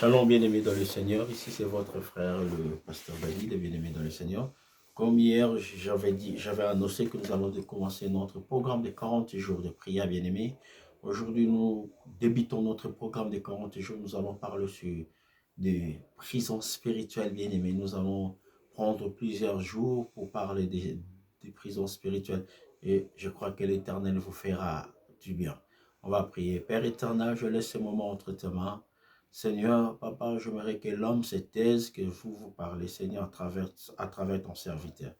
Shalom, bien-aimés dans le Seigneur. Ici, c'est votre frère, le pasteur David, bien-aimé dans le Seigneur. Comme hier, j'avais annoncé que nous allons commencer notre programme de 40 jours de prière, bien-aimés. Aujourd'hui, nous débutons notre programme de 40 jours. Nous allons parler sur des prisons spirituelles, bien-aimés. Nous allons prendre plusieurs jours pour parler des prisons spirituelles. Et je crois que l'Éternel vous fera du bien. On va prier. Père éternel, je laisse ce moment entre tes mains. Seigneur, Papa, j'aimerais que l'homme se taise, que vous parlez, Seigneur, à travers ton serviteur.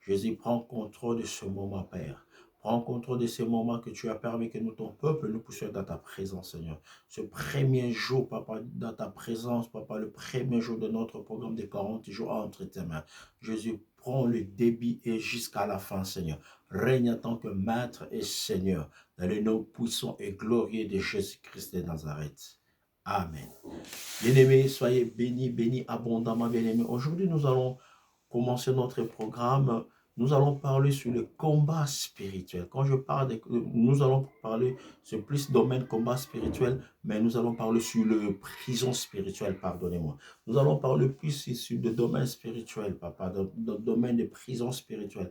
Jésus, prends contrôle de ce moment, Père. Prends contrôle de ces moments que tu as permis que nous, ton peuple, nous poussions dans ta présence, Seigneur. Ce premier jour, Papa, dans ta présence, Papa, le premier jour de notre programme de 40 jours entre tes mains. Jésus, prends le débit et jusqu'à la fin, Seigneur. Règne en tant que Maître et Seigneur, dans le nom puissant et glorieux de Jésus-Christ de Nazareth. Amen. Bien-aimés, soyez bénis, bénis abondamment, bien-aimés. Aujourd'hui, nous allons commencer notre programme. Nous allons parler sur le combat spirituel. Quand je parle nous allons parler sur plus domaine combat spirituel, mais nous allons parler sur le prison spirituelle, pardonnez-moi. Nous allons parler plus sur le domaine spirituel, papa, le domaine de prison spirituelle.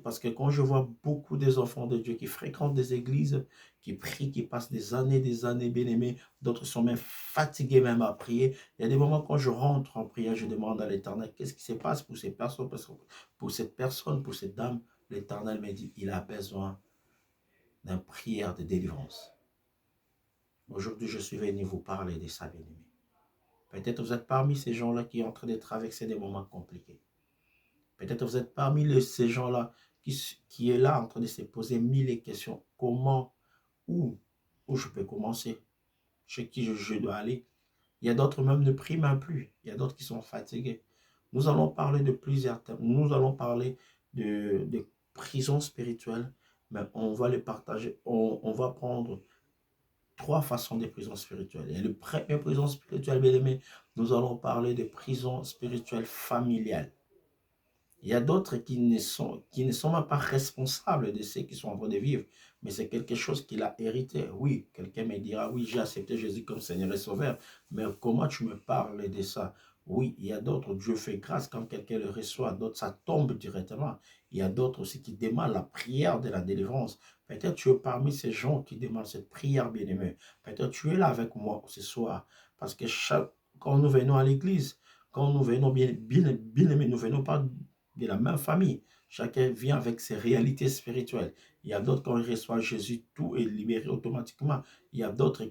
Parce que quand je vois beaucoup des enfants de Dieu qui fréquentent des églises, qui prient, qui passent des années, bien-aimés, d'autres sont même fatigués même à prier. Il y a des moments quand je rentre en prière, je demande à l'Éternel, qu'est-ce qui se passe pour ces personnes, parce que pour cette personne, pour cette dame, l'Éternel me dit, il a besoin d'une prière de délivrance. Aujourd'hui, je suis venu vous parler de ça, bien-aimés. Peut-être vous êtes parmi ces gens-là qui sont en train de traverser des moments compliqués. Peut-être vous êtes parmi ces gens-là qui est là en train de se poser mille questions. Comment, où je peux commencer? Chez qui je dois aller? Il y a d'autres même ne prient même plus. Il y a d'autres qui sont fatigués. Nous allons parler de plusieurs thèmes. Nous allons parler de prison spirituelle, mais on va les partager. On va prendre 3 façons de prison spirituelle. Et le premier prison spirituelle, bien aimé, nous allons parler de prison spirituelle familiale. Il y a d'autres qui ne sont même pas responsables de ce qu'ils sont en train de vivre, mais c'est quelque chose qu'il a hérité. Oui, quelqu'un me dira, oui, j'ai accepté Jésus comme Seigneur et Sauveur, mais comment tu me parles de ça? Oui, il y a d'autres, Dieu fait grâce quand quelqu'un le reçoit, d'autres, ça tombe directement. Il y a d'autres aussi qui demandent la prière de la délivrance. Peut-être tu es parmi ces gens qui demandent cette prière, bien-aimé. Peut-être tu es là avec moi ce soir, parce que quand nous venons à l'église, quand nous venons bien-aimé, nous venons pas de la même famille. Chacun vient avec ses réalités spirituelles. Il y a d'autres, quand ils reçoivent Jésus, tout est libéré automatiquement. Il y a d'autres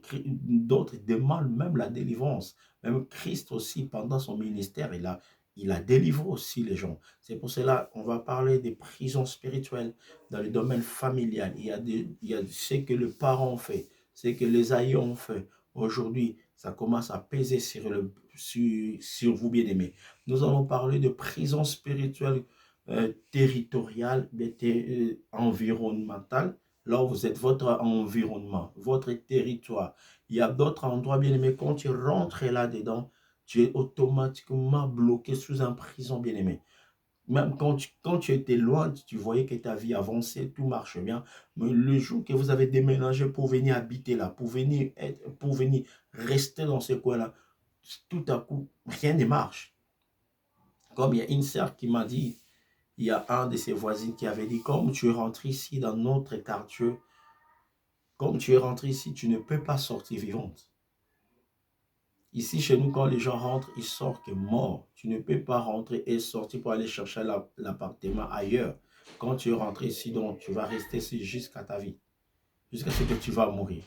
demandent même la délivrance. Même Christ aussi, pendant son ministère, il a délivré aussi les gens. C'est pour cela qu'on va parler des prisons spirituelles dans le domaine familial. Il y a ce que le parent fait, ce que les aïeux ont fait. Aujourd'hui, ça commence à peser sur vous, bien-aimés. Nous allons parler de prison spirituelle territoriale, environnementale. Là où vous êtes, votre environnement, votre territoire. Il y a d'autres endroits, bien-aimés, quand tu rentres là-dedans, tu es automatiquement bloqué sous un prison, bien-aimé. Même quand tu étais loin, tu voyais que ta vie avançait, tout marche bien. Mais le jour que vous avez déménagé pour venir habiter là, pour venir rester dans ce coin-là, tout à coup, rien ne marche. Comme il y a une sœur qui m'a dit, il y a un de ses voisines qui avait dit, comme tu es rentré ici dans notre quartier, comme tu es rentré ici, tu ne peux pas sortir vivante. Ici, chez nous, quand les gens rentrent, ils sortent morts. Tu ne peux pas rentrer et sortir pour aller chercher l'appartement ailleurs. Quand tu es rentré ici, donc, tu vas rester ici jusqu'à ta vie, jusqu'à ce que tu vas mourir.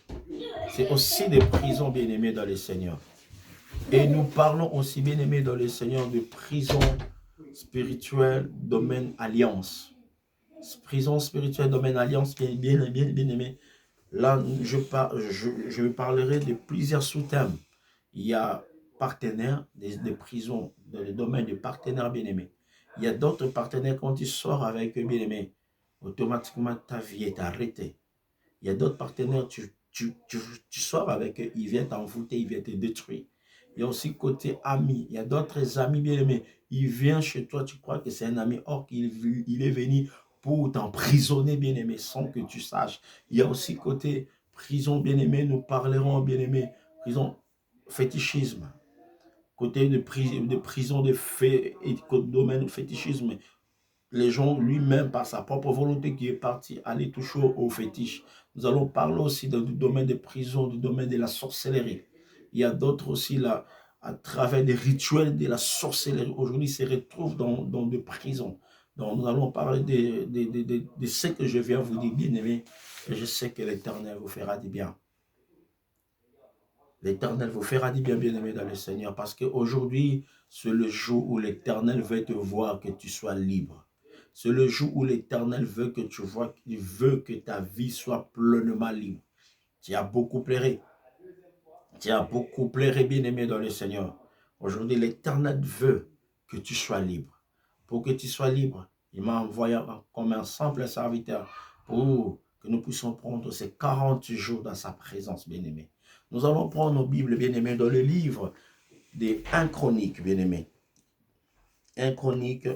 C'est aussi des prisons, bien-aimés dans le Seigneur. Et nous parlons aussi, bien-aimés dans le Seigneur, de prison spirituelle, domaine alliance. Prison spirituelle, domaine alliance, bien aimé. Là, je parlerai de plusieurs sous-thèmes. Il y a partenaires, des prisons, dans le domaine de partenaires bien-aimés. Il y a d'autres partenaires, quand tu sors avec eux bien-aimés, automatiquement ta vie est arrêtée. Il y a d'autres partenaires, tu sors avec eux, ils viennent t'envoûter, ils viennent te détruire. Il y a aussi côté amis. Il y a d'autres amis bien-aimés. Il vient chez toi, tu crois que c'est un ami, or qu'il est venu pour t'emprisonner, bien-aimé, sans que tu saches. Il y a aussi côté prison, bien-aimé, nous parlerons, bien-aimé, prison fétichisme. côté de prison et domaine de fétichisme. Les gens lui-même, par sa propre volonté, qui est parti aller toucher au fétiche. Nous allons parler aussi du domaine des prisons, du domaine de la sorcellerie. Il y a d'autres aussi là, à travers des rituels de la sorcellerie. Aujourd'hui, ils se retrouvent dans des prisons. Donc, nous allons parler de ce que je viens vous dire, bien aimé. Et je sais que l'Éternel vous fera du bien. L'Éternel vous fera du bien, bien-aimé dans le Seigneur, parce qu'aujourd'hui, c'est le jour où l'Éternel veut te voir, que tu sois libre. C'est le jour où l'Éternel veut que tu vois, il veut que ta vie soit pleinement libre. Tu as beaucoup pleuré. Tu as beaucoup pleuré, bien-aimé dans le Seigneur. Aujourd'hui, l'Éternel veut que tu sois libre. Pour que tu sois libre, il m'a envoyé comme un simple serviteur pour que nous puissions prendre ces 40 jours dans sa présence, bien-aimé. Nous allons prendre nos Bibles, bien-aimés, dans le livre des 1 Chronique, bien-aimés. 1 Chronique.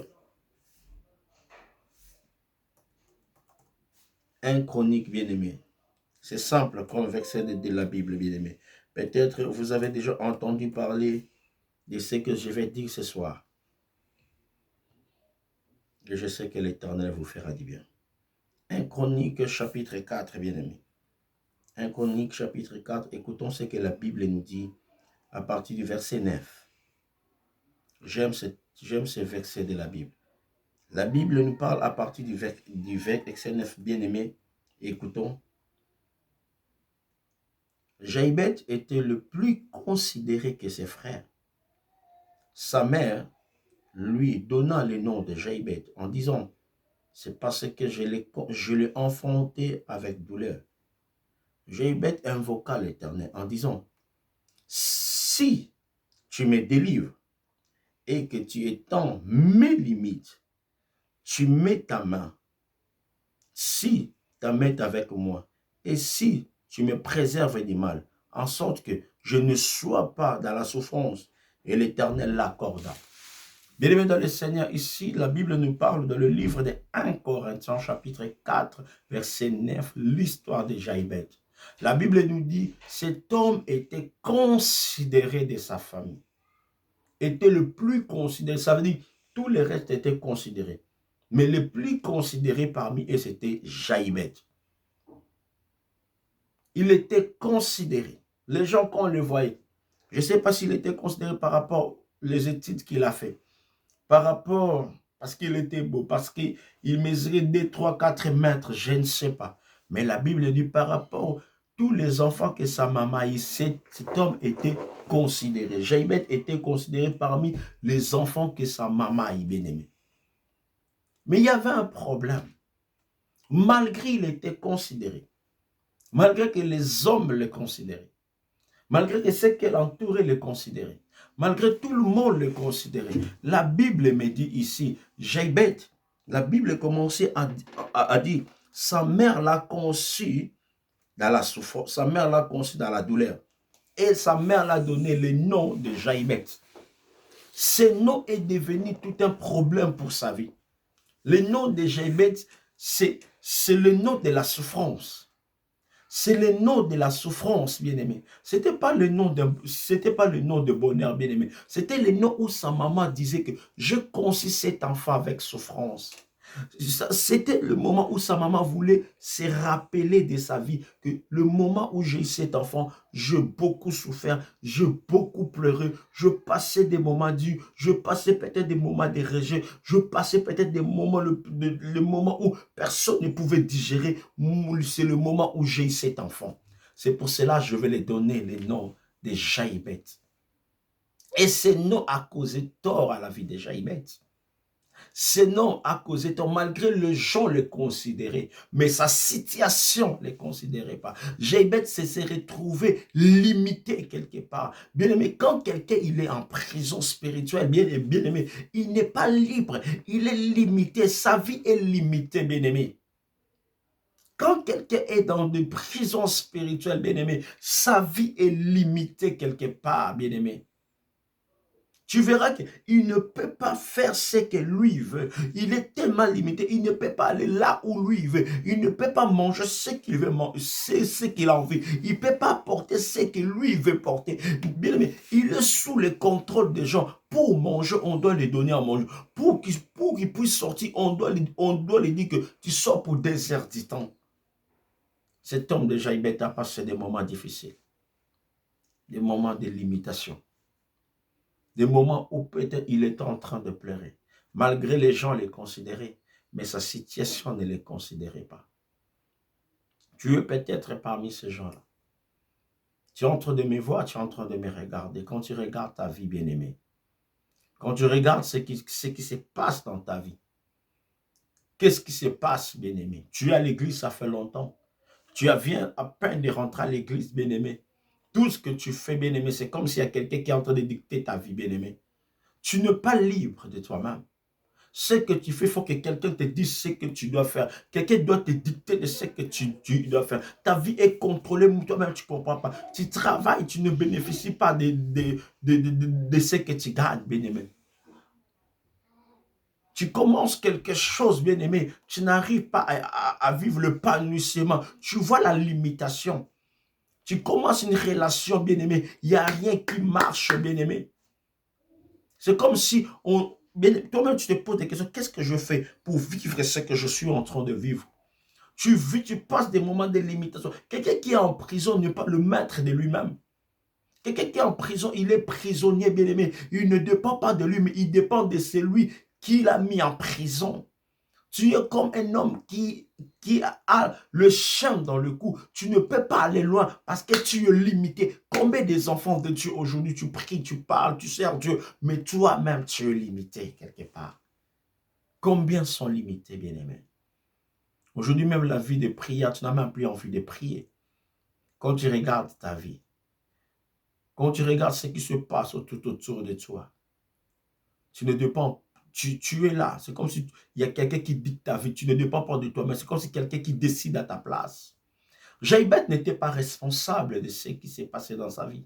1 Chronique, bien-aimé. C'est simple comme verset de la Bible, bien-aimé. Peut-être vous avez déjà entendu parler de ce que je vais dire ce soir. Et je sais que l'Éternel vous fera du bien. 1 Chronique, chapitre 4, bien-aimé. 1 Chronique, chapitre 4. Écoutons ce que la Bible nous dit à partir du verset 9. J'aime ce verset de la Bible. La Bible nous parle à partir du verset 9, bien-aimé. Écoutons. Jaïbeth était le plus considéré que ses frères. Sa mère lui donna le nom de Jaïbeth en disant, c'est parce que je l'ai enfanté avec douleur. Jaïbeth invoqua l'Éternel en disant, si tu me délivres et que tu étends mes limites, tu mets ta main, si ta main est avec moi, et si tu me préserves du mal, en sorte que je ne sois pas dans la souffrance, et l'Éternel l'accorda. Bien-aimés dans le Seigneur, ici, la Bible nous parle dans le livre de 1 Corinthiens, chapitre 4, verset 9, l'histoire de Jaïbeth. La Bible nous dit, cet homme était considéré de sa famille, était le plus considéré, ça veut dire, tous les restes étaient considérés. Mais le plus considéré parmi eux, c'était Jaïbeth. Il était considéré. Les gens, quand on le voyait, je ne sais pas s'il était considéré par rapport aux études qu'il a fait, par rapport, parce qu'il était beau, parce qu'il mesurait 2, 3, 4 mètres, je ne sais pas. Mais la Bible dit par rapport à tous les enfants que sa maman a eu, cet homme était considéré. Jaïbeth était considéré parmi les enfants que sa maman a eu, bien-aimé. Mais il y avait un problème. Malgré qu'il était considéré, malgré que les hommes le considéraient, malgré que ceux qui l'entouraient le considéraient, malgré tout le monde le considérait, la Bible me dit ici, Jaïbeth, la Bible commençait à dire, sa mère l'a conçu dans la souffrance, sa mère l'a conçu dans la douleur, et sa mère l'a donné le nom de Jaïbeth. Ce nom est devenu tout un problème pour sa vie. Le nom de Jaïbeth, c'est le nom de la souffrance. C'est le nom de la souffrance, bien-aimé. Ce n'était pas le nom de bonheur, bien-aimé. C'était le nom où sa maman disait que je conçus cet enfant avec souffrance. C'était le moment où sa maman voulait se rappeler de sa vie, que le moment où j'ai eu cet enfant, j'ai beaucoup souffert, j'ai beaucoup pleuré, je passais des moments durs, je passais peut-être des moments de rejet, je passais peut-être des moments, le moment où personne ne pouvait digérer, c'est le moment où j'ai eu cet enfant. C'est pour cela que je vais lui donner le nom de Jaïbeth. Et ce nom a causé tort à la vie de Jaïbeth. Ce nom a causé tort, malgré les gens le considéraient, mais sa situation ne le considérait pas. Jaïbeth s'est retrouvé limité quelque part. Bien aimé, quand quelqu'un il est en prison spirituelle, bien aimé, il n'est pas libre, il est limité, sa vie est limitée, bien aimé. Quand quelqu'un est dans une prison spirituelle, bien aimé, sa vie est limitée quelque part, bien aimé. Tu verras qu'il ne peut pas faire ce que lui veut. Il est tellement limité. Il ne peut pas aller là où lui veut. Il ne peut pas manger ce qu'il veut manger, ce qu'il a envie. Il ne peut pas porter ce que lui veut porter. Bien aimé, il est sous le contrôle des gens. Pour manger, on doit lui donner à manger. Pour qu'il puisse sortir, on doit lui dire que tu sors pour des heures du temps. Cet homme de Jaïbet a passé des moments difficiles. Des moments de limitation. Des moments où peut-être il était en train de pleurer. Malgré les gens les considéraient, mais sa situation ne les considérait pas. Tu es peut-être parmi ces gens-là. Tu es en train de me voir, tu es en train de me regarder. Quand tu regardes ta vie, bien-aimée, quand tu regardes ce qui se passe dans ta vie, qu'est-ce qui se passe, bien-aimé? Tu es à l'église, ça fait longtemps. Tu viens à peine de rentrer à l'église, bien-aimé. Tout ce que tu fais, bien-aimé, c'est comme s'il y a quelqu'un qui est en train de dicter ta vie, bien-aimé. Tu n'es pas libre de toi-même. Ce que tu fais, il faut que quelqu'un te dise ce que tu dois faire. Quelqu'un doit te dicter de ce que tu dois faire. Ta vie est contrôlée, toi-même, tu ne comprends pas. Tu travailles, tu ne bénéficies pas de ce que tu gagnes, bien-aimé. Tu commences quelque chose, bien-aimé. Tu n'arrives pas à vivre le l'épanouissement. Tu vois la limitation. Tu commences une relation, bien-aimé. Il n'y a rien qui marche, bien-aimé. C'est comme si toi-même, tu te poses des questions. Qu'est-ce que je fais pour vivre ce que je suis en train de vivre? Tu passes des moments de limitation. Quelqu'un qui est en prison n'est pas le maître de lui-même. Quelqu'un qui est en prison, il est prisonnier, bien-aimé. Il ne dépend pas de lui, mais il dépend de celui qui l'a mis en prison. Tu es comme un homme qui a le chien dans le cou. Tu ne peux pas aller loin parce que tu es limité. Combien des enfants de Dieu aujourd'hui, tu pries, tu parles, tu sers Dieu, mais toi-même, tu es limité quelque part. Combien sont limités, bien-aimés? Aujourd'hui, même la vie de prière, tu n'as même plus envie de prier. Quand tu regardes ta vie, quand tu regardes ce qui se passe tout autour de toi, tu ne dépends. Tu es là. C'est comme si il y a quelqu'un qui dicte ta vie. Tu ne dépends pas de toi, mais c'est comme si quelqu'un qui décide à ta place. Jaïbet n'était pas responsable de ce qui s'est passé dans sa vie.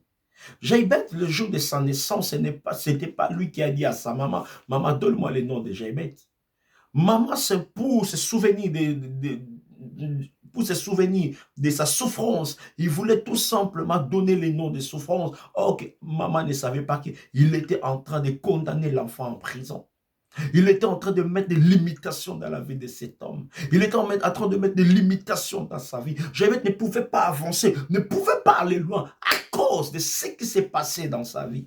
Jaïbet, le jour de sa naissance, ce n'était pas lui qui a dit à sa maman, « Maman, donne-moi le nom de Jaïbet. » Maman, c'est pour se souvenir de sa souffrance. Il voulait tout simplement donner le nom de souffrance. Or, maman ne savait pas qu'il était en train de condamner l'enfant en prison. Il était en train de mettre des limitations dans la vie de cet homme. Il était en train de mettre des limitations dans sa vie. Jaïbet ne pouvait pas avancer, ne pouvait pas aller loin à cause de ce qui s'est passé dans sa vie.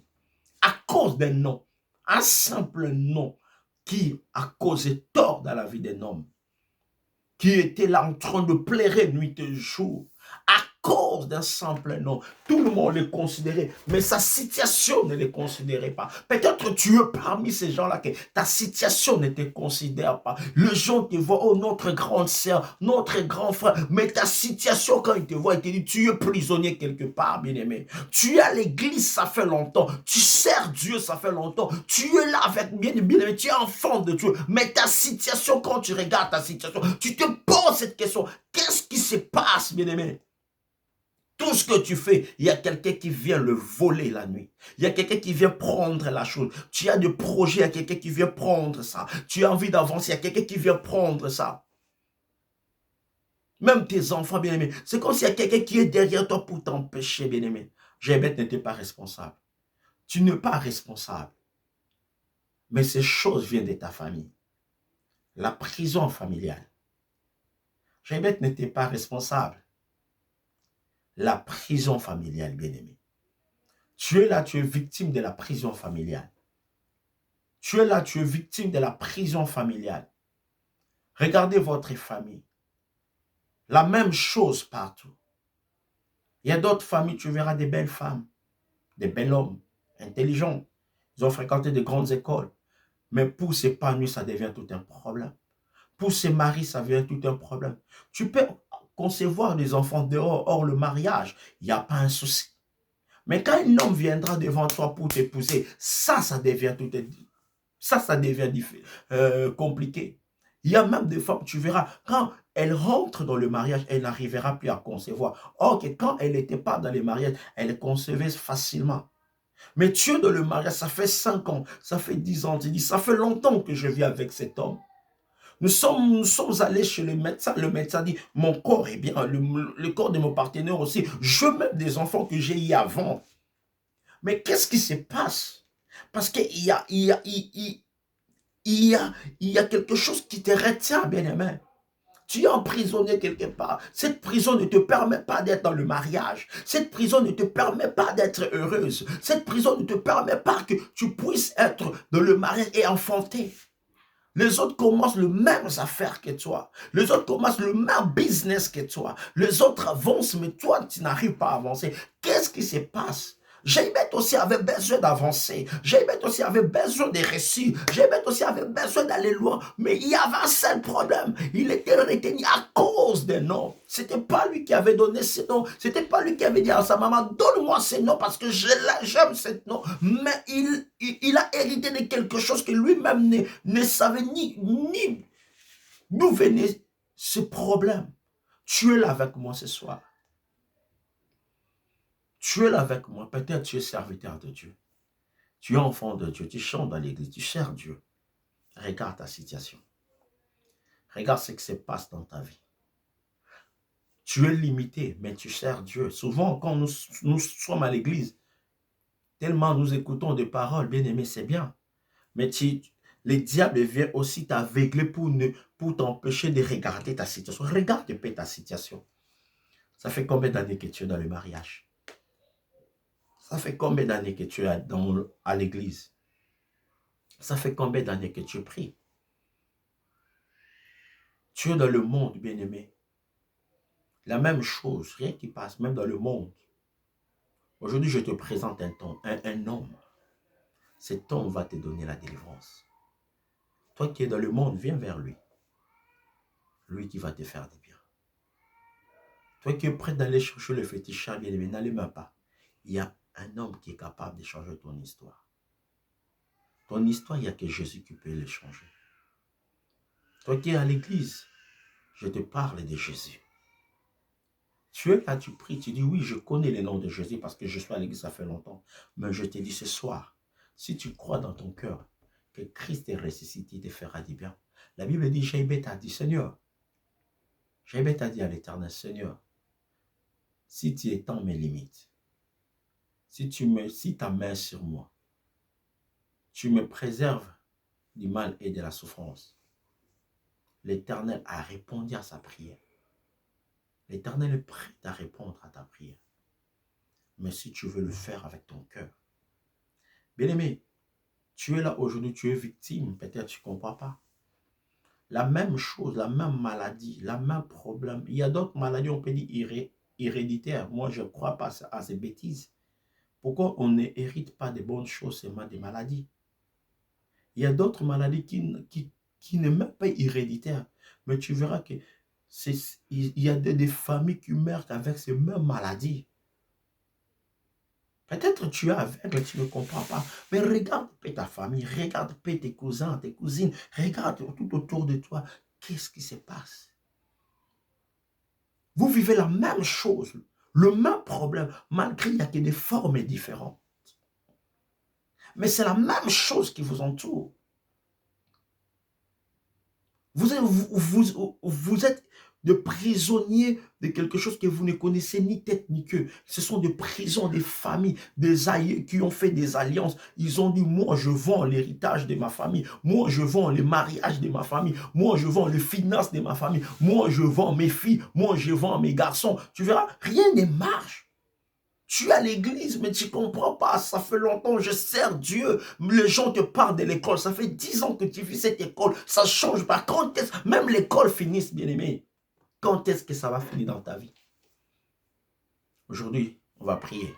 À cause d'un nom, un simple nom qui a causé tort dans la vie d'un homme. Qui était là en train de pleurer nuit et jour. À cause d'un simple nom. Tout le monde le considérait, mais sa situation ne le considérait pas. Peut-être tu es parmi ces gens-là que ta situation ne te considère pas. Les gens te voient, oh notre grande sœur, notre grand frère, mais ta situation quand ils te voient, ils te disent, tu es prisonnier quelque part, bien-aimé. Tu es à l'église, ça fait longtemps. Tu sers Dieu, ça fait longtemps. Tu es là avec bien-aimé, tu es enfant de Dieu. Mais ta situation, quand tu regardes ta situation, tu te poses cette question, qu'est-ce qui se passe, bien-aimé? Tout ce que tu fais, il y a quelqu'un qui vient le voler la nuit. Il y a quelqu'un qui vient prendre la chose. Tu as des projets, il y a quelqu'un qui vient prendre ça. Tu as envie d'avancer, il y a quelqu'un qui vient prendre ça. Même tes enfants, bien-aimés, c'est comme s'il y a quelqu'un qui est derrière toi pour t'empêcher, bien-aimé. Jaïbet n'était pas responsable. Tu n'es pas responsable. Mais ces choses viennent de ta famille. La prison familiale. Jaïbet n'était pas responsable. La prison familiale, bien-aimé. Tu es là, tu es victime de la prison familiale. Tu es là, tu es victime de la prison familiale. Regardez votre famille. La même chose partout. Il y a d'autres familles, tu verras des belles femmes, des bels hommes, intelligents. Ils ont fréquenté de grandes écoles. Mais pour s'épanouir, ça devient tout un problème. Pour se marier, ça devient tout un problème. Tu peux concevoir des enfants dehors, hors le mariage, il n'y a pas un souci. Mais quand un homme viendra devant toi pour t'épouser, ça devient compliqué. Il y a même des femmes, tu verras, quand elle rentre dans le mariage, elle n'arrivera plus à concevoir. Or que quand elle n'était pas dans le mariage, elle concevait facilement. Mais tu es dans le mariage, ça fait 5 ans, ça fait 10 ans. Tu dis, ça fait longtemps que je vis avec cet homme. Nous sommes allés chez le médecin dit, mon corps est bien, le corps de mon partenaire aussi. Je même des enfants que j'ai eu avant. Mais qu'est-ce qui se passe? Parce qu'il y a quelque chose qui te retient, bien-aimé. Tu es emprisonné quelque part. Cette prison ne te permet pas d'être dans le mariage. Cette prison ne te permet pas d'être heureuse. Cette prison ne te permet pas que tu puisses être dans le mariage et enfanter. Les autres commencent les mêmes affaires que toi. Les autres commencent le même business que toi. Les autres avancent, mais toi, tu n'arrives pas à avancer. Qu'est-ce qui se passe? Jaïbet aussi avait besoin d'avancer. Jaïbet aussi avait besoin de réussir. Jaïbet aussi avait besoin d'aller loin. Mais il y avait un seul problème. Il était retenu à cause des noms. C'était pas lui qui avait donné ce nom. C'était pas lui qui avait dit à sa maman, donne-moi ce nom parce que j'aime ce nom. Mais il a hérité de quelque chose que lui-même ne savait ni d'où venait ce problème. Tu es là avec moi ce soir. Tu es là avec moi. Peut-être tu es serviteur de Dieu. Tu es enfant de Dieu. Tu chantes dans l'église. Tu sers Dieu. Regarde ta situation. Regarde ce qui se passe dans ta vie. Tu es limité, mais tu sers Dieu. Souvent, quand nous sommes à l'église, tellement nous écoutons des paroles, bien aimé, c'est bien. Mais le diable vient aussi t'aveugler pour t'empêcher de regarder ta situation. Regarde un peu ta situation. Ça fait combien d'années que tu es dans le mariage? Ça fait combien d'années que tu es à l'église? Ça fait combien d'années que tu pries? Tu es dans le monde, bien-aimé. La même chose, rien qui passe, même dans le monde. Aujourd'hui, je te présente un homme. Cet homme va te donner la délivrance. Toi qui es dans le monde, viens vers lui. Lui qui va te faire du bien. Toi qui es prêt d'aller chercher le féticheur, bien-aimé, n'allez même pas. Il y a un homme qui est capable de changer ton histoire. Ton histoire, il n'y a que Jésus qui peut le changer. Toi qui es à l'église, je te parle de Jésus. Tu es là, tu pries, tu dis oui, je connais le nom de Jésus parce que je suis à l'église, ça fait longtemps. Mais je te dis ce soir, si tu crois dans ton cœur que Christ est ressuscité, il te fera du bien. La Bible dit, Jaïbet a dit, Seigneur, Jaïbet a dit à l'Éternel, Seigneur, si tu étends mes limites, si ta main sur moi, tu me préserves du mal et de la souffrance. L'Éternel a répondu à sa prière. L'Éternel est prêt à répondre à ta prière. Mais si tu veux le faire avec ton cœur. Bien-aimé, tu es là aujourd'hui, tu es victime, peut-être tu ne comprends pas. La même chose, la même maladie, le même problème. Il y a d'autres maladies, on peut dire héréditaires. Moi, je ne crois pas à ces bêtises. Pourquoi on ne hérite pas de bonnes choses, seulement des maladies? Il y a d'autres maladies qui ne sont même pas héréditaires. Mais tu verras que il y a des familles qui meurent avec ces mêmes maladies. Peut-être tu es aveugle, tu ne comprends pas. Mais regarde ta famille, regarde tes cousins, tes cousines, regarde tout autour de toi. Qu'est-ce qui se passe? Vous vivez la même chose, le même problème, malgré qu'il y a que des formes différentes. Mais c'est la même chose qui vous entoure. Vous êtes de prisonniers de quelque chose que vous ne connaissez ni tête ni queue. Ce sont des prisons, des familles, des aïeux qui ont fait des alliances. Ils ont dit, moi je vends l'héritage de ma famille, moi je vends le mariage de ma famille, moi je vends les finances de ma famille, moi je vends mes filles, moi je vends mes garçons. Tu verras, rien ne marche. Tu es à l'église, mais tu ne comprends pas. Ça fait longtemps, je sers Dieu. Les gens te parlent de l'école. Ça fait 10 ans que tu vis cette école. Ça ne change pas. Quand est-ce même l'école finisse, bien-aimé? Quand est-ce que ça va finir dans ta vie? Aujourd'hui, on va prier.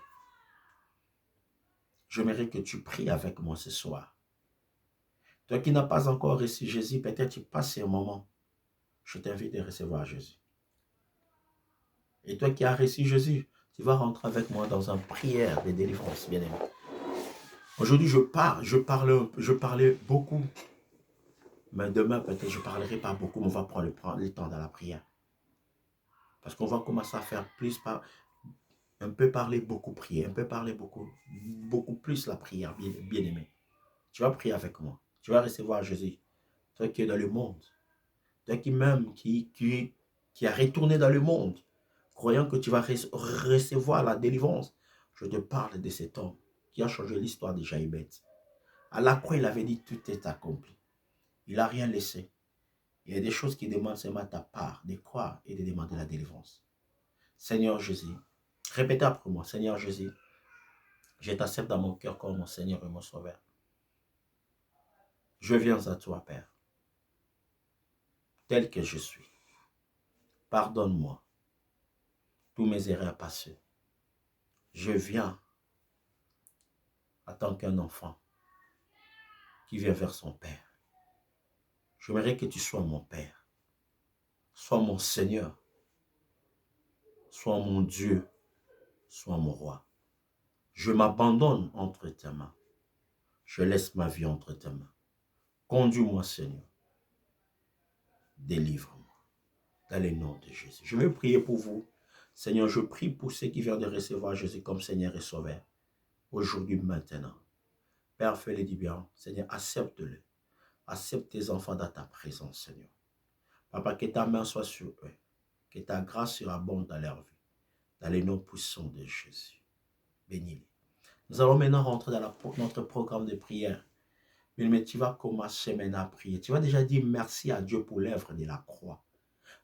J'aimerais que tu pries avec moi ce soir. Toi qui n'as pas encore reçu Jésus, peut-être tu passes un moment. Je t'invite à recevoir Jésus. Et toi qui as reçu Jésus, tu vas rentrer avec moi dans une prière de délivrance, bien-aimé. Aujourd'hui, je parlais beaucoup. Mais demain, peut-être, je ne parlerai pas beaucoup, mais on va prendre le temps dans la prière. Parce qu'on va commencer à faire plus Un peu parler, beaucoup prier. Un peu parler, beaucoup plus la prière, bien-aimé. Tu vas prier avec moi. Tu vas recevoir Jésus. Toi qui es dans le monde. Toi qui a retourné dans le monde. Croyant que tu vas recevoir la délivrance. Je te parle de cet homme qui a changé l'histoire de Jaïbet. À la croix, il avait dit tout est accompli. Il n'a rien laissé. Il y a des choses qui demandent seulement ta part, de croire et de demander la délivrance. Seigneur Jésus, répétez après moi, Seigneur Jésus, je t'accepte dans mon cœur comme mon Seigneur et mon Sauveur. Je viens à toi, Père, tel que je suis. Pardonne-moi tous mes erreurs passées. Je viens en tant qu'un enfant qui vient vers son Père. J'aimerais que tu sois mon Père, sois mon Seigneur, sois mon Dieu, sois mon Roi. Je m'abandonne entre tes mains. Je laisse ma vie entre tes mains. Conduis-moi, Seigneur. Délivre-moi. Dans le nom de Jésus. Je vais prier pour vous. Seigneur, je prie pour ceux qui viennent de recevoir Jésus comme Seigneur et Sauveur. Aujourd'hui, maintenant. Père, fais-le du bien. Seigneur, accepte-le. Accepte tes enfants dans ta présence, Seigneur. Papa, que ta main soit sur eux. Que ta grâce surabonde dans leur vie. Dans le nom puissant de Jésus. Bénis-les. Nous allons maintenant rentrer dans notre programme de prière. Mais tu vas commencer maintenant à prier. Tu vas déjà dire merci à Dieu pour l'œuvre de la croix.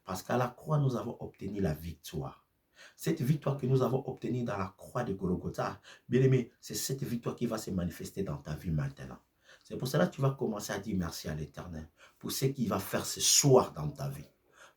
Parce qu'à la croix, nous avons obtenu la victoire. Cette victoire que nous avons obtenue dans la croix de Golgotha, bien aimé, c'est cette victoire qui va se manifester dans ta vie maintenant. C'est pour cela que tu vas commencer à dire merci à l'Éternel pour ce qu'il va faire ce soir dans ta vie.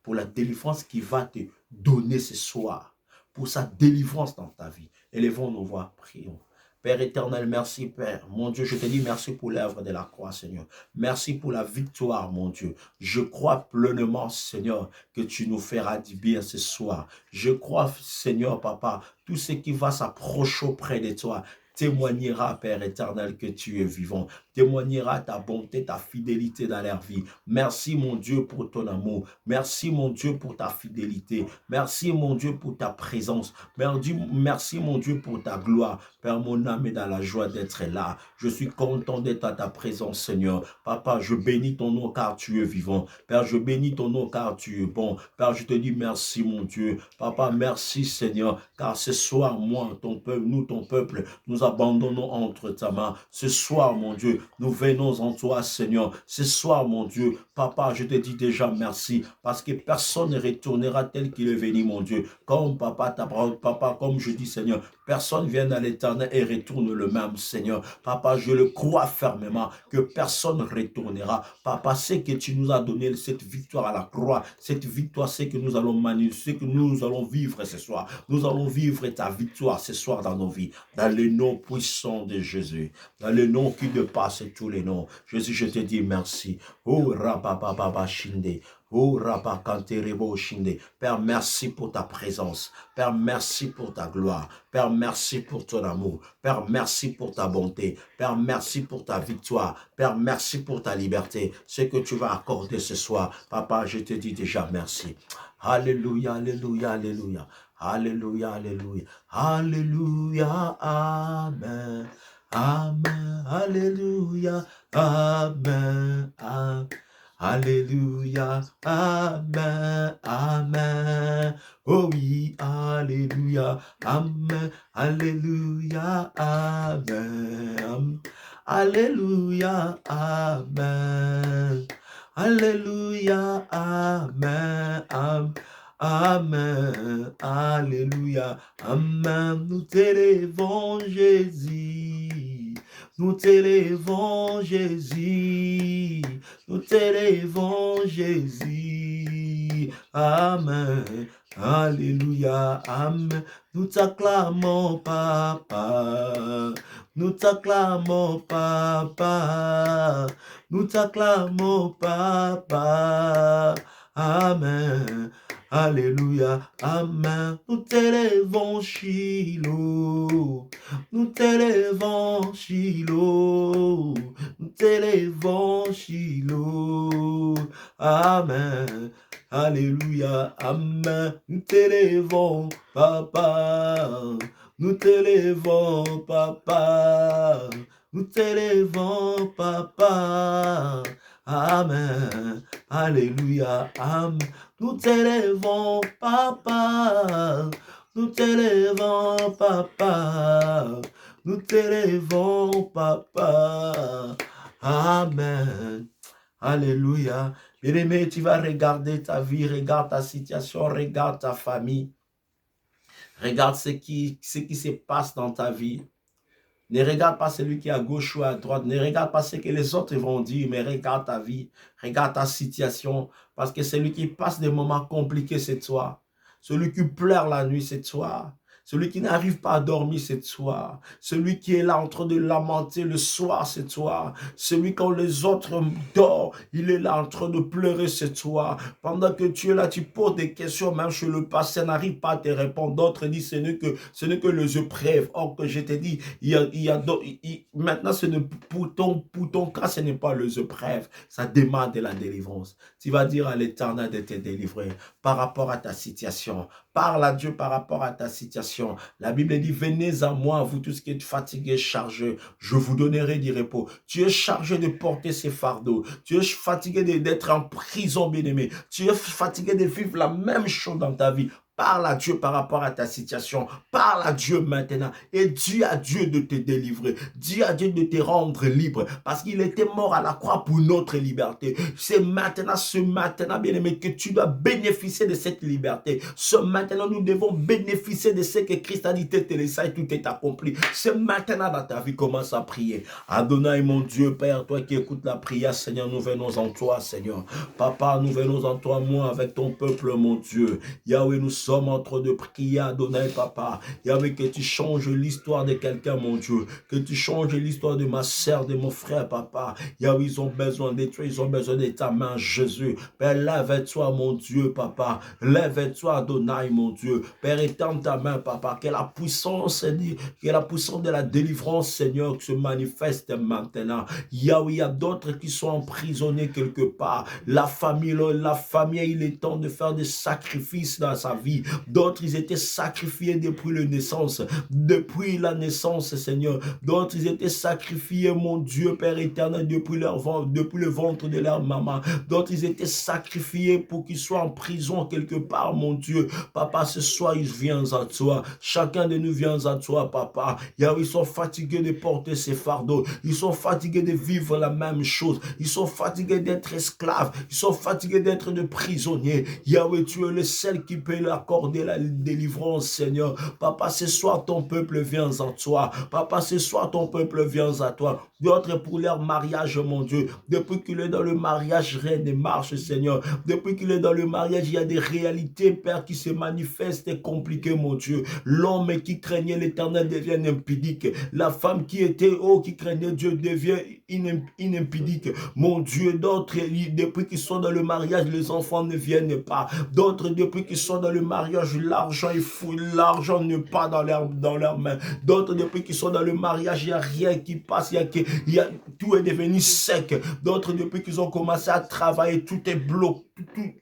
Pour la délivrance qu'il va te donner ce soir. Pour sa délivrance dans ta vie. Élevons nos voix, prions. Père éternel, merci Père. Mon Dieu, je te dis merci pour l'œuvre de la croix, Seigneur. Merci pour la victoire, mon Dieu. Je crois pleinement, Seigneur, que tu nous feras du bien ce soir. Je crois, Seigneur, Papa, tout ce qui va s'approcher auprès de toi témoignera, Père éternel, que tu es vivant. Témoignera ta bonté, ta fidélité dans leur vie. Merci, mon Dieu, pour ton amour. Merci, mon Dieu, pour ta fidélité. Merci, mon Dieu, pour ta présence. Merci, mon Dieu, pour ta gloire. Père, mon âme est dans la joie d'être là. Je suis content d'être à ta présence, Seigneur. Papa, je bénis ton nom car tu es vivant. Père, je bénis ton nom car tu es bon. Père, je te dis merci, mon Dieu. Papa, merci, Seigneur, car ce soir, moi, ton peuple, nous, ton peuple, nous abandonnons entre ta main. Ce soir, mon Dieu, nous venons en toi, Seigneur. Ce soir, mon Dieu, Papa, je te dis déjà merci, parce que personne ne retournera tel qu'il est venu, mon Dieu. Comme Papa, Papa, comme je dis, Seigneur, personne vient à l'Éternel et retourne le même, Seigneur. Papa, je le crois fermement que personne ne retournera. Papa, c'est que tu nous as donné cette victoire à la croix. Cette victoire, c'est que nous allons c'est que nous allons vivre ce soir. Nous allons vivre ta victoire ce soir dans nos vies. Dans le nom puissant de Jésus. Dans le nom qui dépasse tous les noms. Jésus, je te dis merci. Oh, Rabba Shinde. Oh, Rabba Kanterebo Shinde. Père, merci pour ta présence. Père, merci pour ta gloire. Père, merci pour ton amour. Père, merci pour ta bonté. Père, merci pour ta victoire. Père, merci pour ta liberté. Ce que tu vas accorder ce soir. Papa, je te dis déjà merci. Alléluia, alléluia, alléluia. Alléluia, alléluia. Alléluia, amen. Amen, alléluia, amen, amen. Alléluia, amen, amen. Oh oui, alléluia, amen, alléluia, amen. Alléluia, amen. Alléluia, amen, amen. Amen, alléluia, amen. Nous t'élèvons Jésus, nous t'élèvons Jésus, nous t'élèvons Jésus, amen, alléluia, amen. Nous t'acclamons Papa, nous t'acclamons Papa, nous t'acclamons Papa, amen. Alléluia, amen. Nous t'élèvons Shiloh, nous t'élèvons Shiloh, nous t'élèvons Shiloh, amen. Alléluia, amen. Nous t'élèvons Papa, Nous t'élèvons, papa. Nous t'élèvons, papa. Amen. Alléluia. Amen. Nous t'élèvons, papa. Nous t'élèvons, papa. Nous t'élèvons, papa. Amen. Alléluia. Bien-aimé, tu vas regarder ta vie, regarde ta situation, regarde ta famille. Regarde ce qui se passe dans ta vie. Ne regarde pas celui qui est à gauche ou à droite. Ne regarde pas ce que les autres vont dire, mais regarde ta vie. Regarde ta situation. Parce que celui qui passe des moments compliqués, c'est toi. Celui qui pleure la nuit, c'est toi. Celui qui n'arrive pas à dormir, c'est toi. Celui qui est là en train de lamenter le soir, c'est toi. Celui quand les autres dorment, il est là en train de pleurer, c'est toi. Pendant que tu es là, tu poses des questions, même chez le passé, n'arrive pas à te répondre. D'autres disent, ce n'est que les épreuves. Or que je t'ai dit, maintenant, pour ton cas, ce n'est pas les épreuves. Ça demande de la délivrance. Tu vas dire à l'Éternel de te délivrer par rapport à ta situation. Parle à Dieu par rapport à ta situation. La Bible dit, venez à moi, vous tous qui êtes fatigués, chargés, je vous donnerai du repos. Tu es chargé de porter ces fardeaux. Tu es fatigué d'être en prison, bien-aimé. Tu es fatigué de vivre la même chose dans ta vie. Parle à Dieu par rapport à ta situation. Parle à Dieu maintenant. Et dis à Dieu de te délivrer. Dis à Dieu de te rendre libre. Parce qu'il était mort à la croix pour notre liberté. C'est maintenant, ce matin, bien-aimé, que tu dois bénéficier de cette liberté. Ce matin, nous devons bénéficier de ce que Christ a dit. Télésaï, tout est accompli. Ce matin, dans ta vie, commence à prier. Adonai, mon Dieu, Père, toi qui écoutes la prière, Seigneur, nous venons en toi, Seigneur. Papa, nous venons en toi, moi, avec ton peuple, mon Dieu. Yahweh, nous sommes en train de prier, Adonai, Papa. Yahweh, que tu changes l'histoire de quelqu'un, mon Dieu. Que tu changes l'histoire de ma sœur, de mon frère, Papa. Yahweh, ils ont besoin de toi, ils ont besoin de ta main, Jésus. Père, lève-toi, mon Dieu, Papa. Lève-toi, Adonai, mon Dieu. Père, étends ta main, Papa. Que la puissance de la délivrance, Seigneur, se manifeste maintenant. Yahweh, il y a d'autres qui sont emprisonnés quelque part. La famille, il est temps de faire des sacrifices dans sa vie. D'autres, ils étaient sacrifiés depuis la naissance, Seigneur. D'autres, ils étaient sacrifiés, mon Dieu, Père éternel, depuis le ventre de leur maman. D'autres, ils étaient sacrifiés pour qu'ils soient en prison quelque part, mon Dieu. Papa, ce soir, ils viennent à toi. Chacun de nous vient à toi, Papa. Yahweh, ils sont fatigués de porter ces fardeaux. Ils sont fatigués de vivre la même chose. Ils sont fatigués d'être esclaves. Ils sont fatigués d'être de prisonniers. Yahweh, tu es le seul qui peut leur accorder la délivrance, Seigneur. Papa, ce soir, ton peuple vient en toi. Papa, ce soir, ton peuple vient à toi. D'autres pour leur mariage, mon Dieu. Depuis qu'il est dans le mariage, rien ne marche, Seigneur. Depuis qu'il est dans le mariage, il y a des réalités, Père, qui se manifestent et compliquées, mon Dieu. L'homme qui craignait l'Éternel devient impudique. La femme qui était haut, qui craignait Dieu, devient inimpudique. Mon Dieu, d'autres, depuis qu'ils sont dans le mariage, les enfants ne viennent pas. D'autres, depuis qu'ils sont dans le mariage, l'argent est fou, l'argent n'est pas dans leurs mains. D'autres, depuis qu'ils sont dans le mariage, il n'y a rien qui passe, tout est devenu sec. D'autres, depuis qu'ils ont commencé à travailler, tout est bloqué.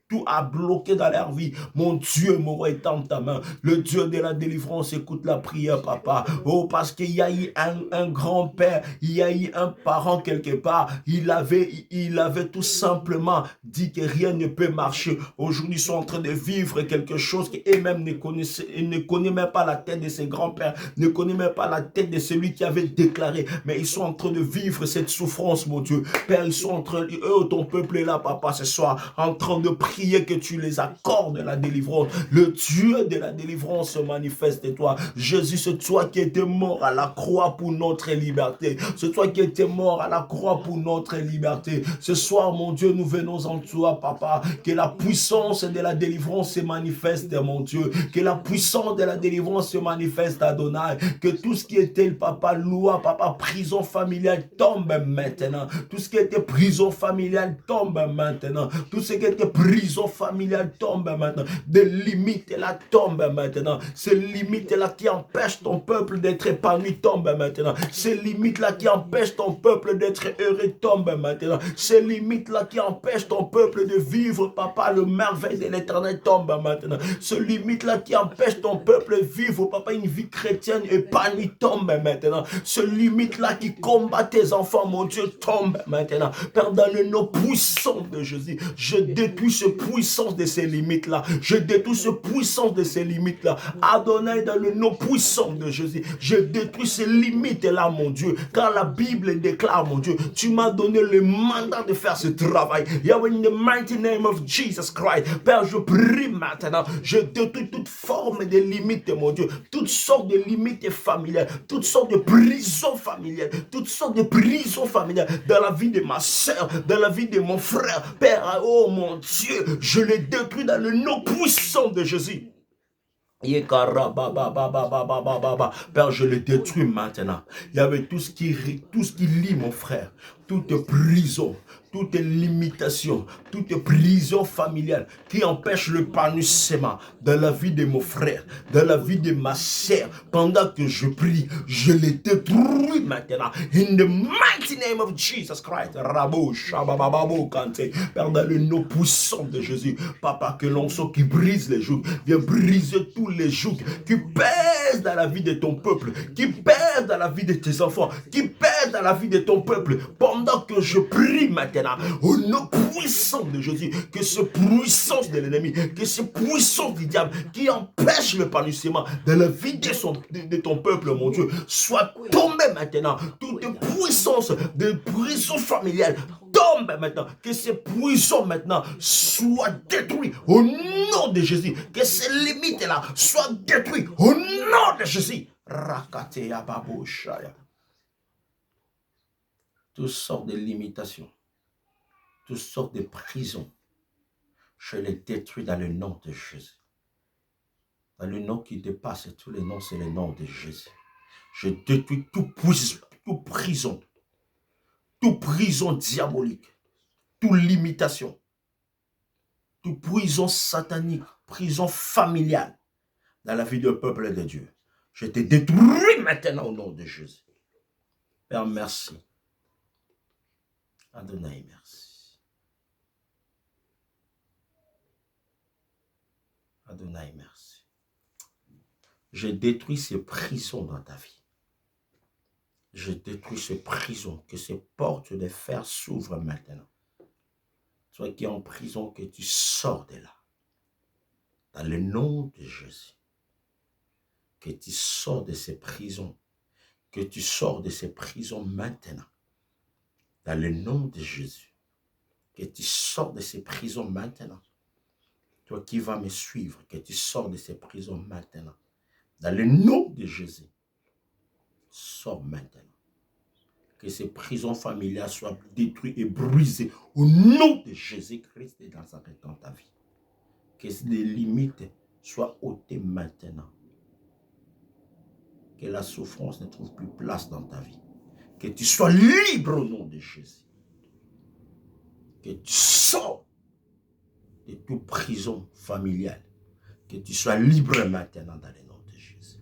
Tout a bloqué dans leur vie. Mon Dieu, mon roi, étend ta main. Le Dieu de la délivrance, écoute la prière, Papa. Oh, parce qu'il y a eu un grand-père, il y a eu un parent quelque part. Il avait tout simplement dit que rien ne peut marcher. Aujourd'hui, ils sont en train de vivre quelque chose qu'eux-mêmes ne connaissaient. Ils ne connaissent même pas la tête de ses grands-pères, ne connaissent même pas la tête de celui qui avait déclaré. Mais ils sont en train de vivre cette souffrance, mon Dieu. Père, ils sont en train, ton peuple est là, Papa, ce soir, en train de prier que tu les accordes la délivrance. Le Dieu de la délivrance se manifeste et toi. Jésus, c'est toi qui étais mort à la croix pour notre liberté. C'est toi qui étais mort à la croix pour notre liberté. Ce soir, mon Dieu, nous venons en toi, Papa. Que la puissance de la délivrance se manifeste, mon Dieu. Que la puissance de la délivrance se manifeste, Adonai. Que tout ce qui était, Papa, loi, Papa, prison familiale tombe maintenant. Tout ce qui était prison familiale tombe maintenant. Tout ce qui était Cette prison familiale tombe maintenant. Des limites là tombent maintenant. Ces limites là qui empêchent ton peuple d'être épanoui tombent maintenant. Ces limites là qui empêchent ton peuple d'être heureux tombent maintenant. Ces limites là qui empêchent ton peuple de vivre, papa, le merveille de l'éternel tombe maintenant. Ces limites là qui empêchent ton peuple de vivre, papa, une vie chrétienne épanouie tombe maintenant. Ces limites là qui combattent tes enfants, mon Dieu, tombe maintenant. Père, dans le nom puissant de Jésus, je détruis ce puissance de ces limites là. Je détruis ce puissance de ces limites là. Adonai, dans le nom puissant de Jésus, je détruis ces limites là, mon Dieu. Car la Bible déclare, mon Dieu, tu m'as donné le mandat de faire ce travail. Yahweh, in the mighty name of Jesus Christ. Père, je prie maintenant, je détruis toute forme de limite, mon Dieu. Toutes sortes de limites familiales, toutes sortes de prisons familiales, toutes sortes de prisons familiales dans la vie de ma soeur, dans la vie de mon frère. Père, oh mon Dieu, je les détruis dans le nom puissant de Jésus. Père, je le détruis maintenant. Il y avait tout ce qui lie mon frère, toute prison, toute limitation, toute prison familiale qui empêche l'épanouissement dans la vie de mon frère, dans la vie de ma sœur. Pendant que je prie, je les détruis maintenant. In the mighty name of Jesus Christ. Père, dans le nom puissant de Jésus, Papa, que l'onction qui brise les jougs, viens briser tous les jougs qui pèsent dans la vie de ton peuple, qui pèsent dans la vie de tes enfants, qui pèsent dans la vie de ton peuple. Pendant que je prie maintenant, au nom puissant de Jésus, que cette puissance de l'ennemi, que cette puissance du diable qui empêche l'épanouissement dans la vie de ton peuple, mon Dieu, soit tombée maintenant. Toute puissance de prison familiale tombe maintenant, que ces puissants maintenant soient détruits au nom de Jésus, que ces limites là soient détruites au nom de Jésus. Toutes sortes de limitations, toutes sortes de prisons, je les détruis dans le nom de Jésus. Dans le nom qui dépasse tous les noms, c'est le nom de Jésus. Je détruis toute prison diabolique, toute limitation, toute prison satanique, prison familiale dans la vie du peuple de Dieu. Je te détruis maintenant au nom de Jésus. Père, merci. Adonai, merci. Adonai, merci. Je détruis ces prisons dans ta vie. Je détruis ces prisons, que ces portes de fer s'ouvrent maintenant. Toi qui es en prison, que tu sors de là. Dans le nom de Jésus. Que tu sors de ces prisons. Que tu sors de ces prisons maintenant. Dans le nom de Jésus. Que tu sors de ces prisons maintenant. Toi qui vas me suivre, que tu sors de ces prisons maintenant. Dans le nom de Jésus. Sors maintenant. Que ces prisons familiales soient détruites et brisées au nom de Jésus-Christ et dans ta vie. Que les limites soient ôtées maintenant. Que la souffrance ne trouve plus place dans ta vie. Que tu sois libre au nom de Jésus. Que tu sors de toute prison familiale. Que tu sois libre maintenant dans le nom de Jésus.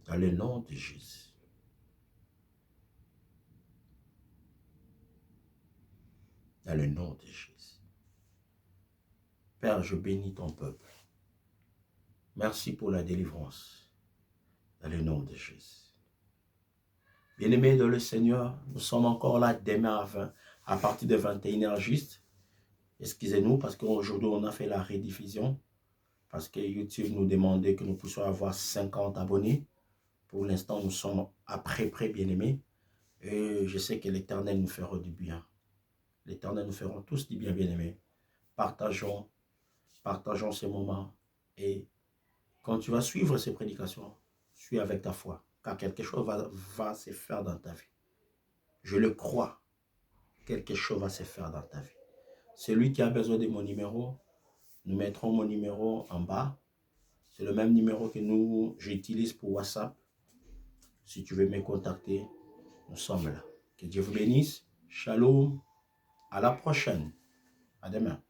Dans le nom de Jésus. Dans le nom de Jésus. Père, je bénis ton peuple. Merci pour la délivrance. Dans le nom de Jésus. Bien-aimés dans le Seigneur, nous sommes encore là demain à partir de 21h juste. Excusez-nous parce qu'aujourd'hui on a fait la rediffusion. Parce que YouTube nous demandait que nous puissions avoir 50 abonnés. Pour l'instant, nous sommes près, bien-aimés. Et je sais que l'Éternel nous fera du bien. L'Éternel nous fera tous du bien, bien-aimés. Partageons ces moments. Et quand tu vas suivre ces prédications, suis avec ta foi. Car quelque chose va se faire dans ta vie. Je le crois. Quelque chose va se faire dans ta vie. Celui qui a besoin de mon numéro, nous mettrons mon numéro en bas. C'est le même numéro que j'utilise pour WhatsApp. Si tu veux me contacter, nous sommes là. Que Dieu vous bénisse. Shalom. À la prochaine. À demain.